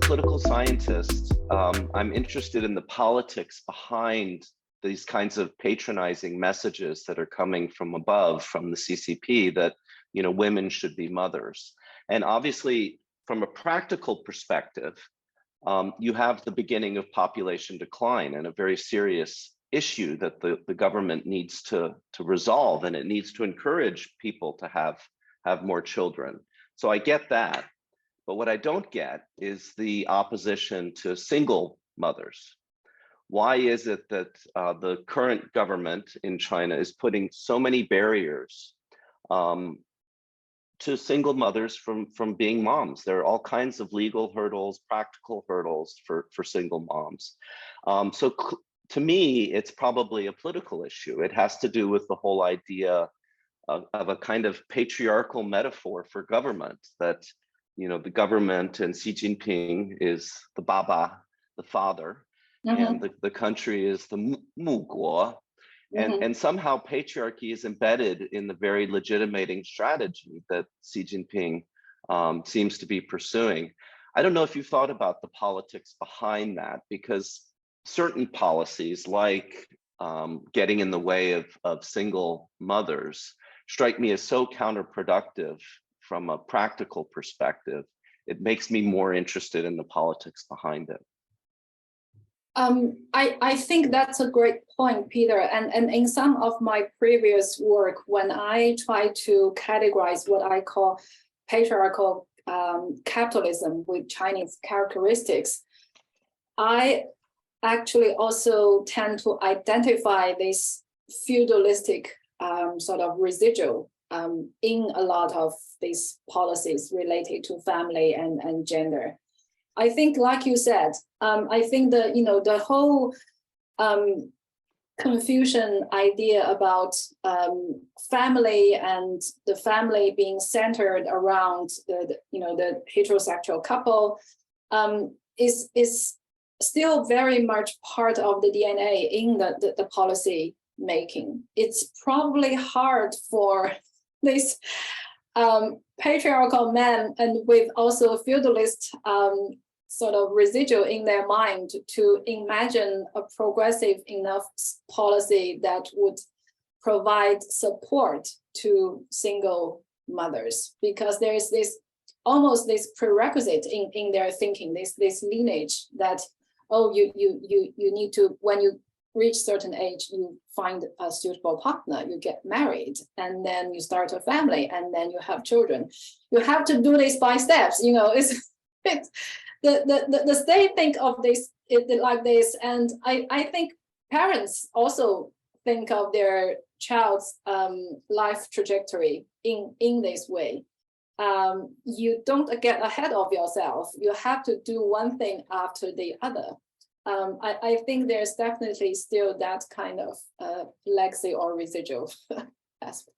political scientist, I'm interested in the politics behind these kinds of patronizing messages that are coming from above, from the CCP, that, you know, women should be mothers. And obviously, from a practical perspective, you have the beginning of population decline and a very serious issue that the government needs to resolve, and it needs to encourage people to have more children. So I get that. But what I don't get is the opposition to single mothers. Why is it that the current government in China is putting so many barriers to single mothers from being moms? There are all kinds of legal hurdles, practical hurdles for single moms. So to me, it's probably a political issue. It has to do with the whole idea of a kind of patriarchal metaphor for government, that, you know, the government and Xi Jinping is the baba, the father, and the country is the 母国. And somehow patriarchy is embedded in the very legitimating strategy that Xi Jinping seems to be pursuing. I don't know if you thought about the politics behind that, because certain policies, like getting in the way of single mothers, strike me as so counterproductive from a practical perspective. It makes me more interested in the politics behind it. I think that's a great point, Peter. And in some of my previous work, when I try to categorize what I call patriarchal capitalism with Chinese characteristics, I actually also tend to identify this feudalistic sort of residual in a lot of these policies related to family and gender. I think, like you said, I think the whole Confucian idea about family and the family being centered around the heterosexual couple is still very much part of the DNA in the policy making. It's probably hard for this patriarchal men and with also feudalist sort of residual in their mind to imagine a progressive enough policy that would provide support to single mothers, because there is this almost this prerequisite in their thinking, this lineage that, oh, you need to, when you reach certain age, you find a suitable partner, you get married, and then you start a family, and then you have children. You have to do this by steps, you know. The state think of this like this, and I think parents also think of their child's life trajectory in this way. You don't get ahead of yourself. You have to do one thing after the other. I think there's definitely still that kind of legacy or residual aspect.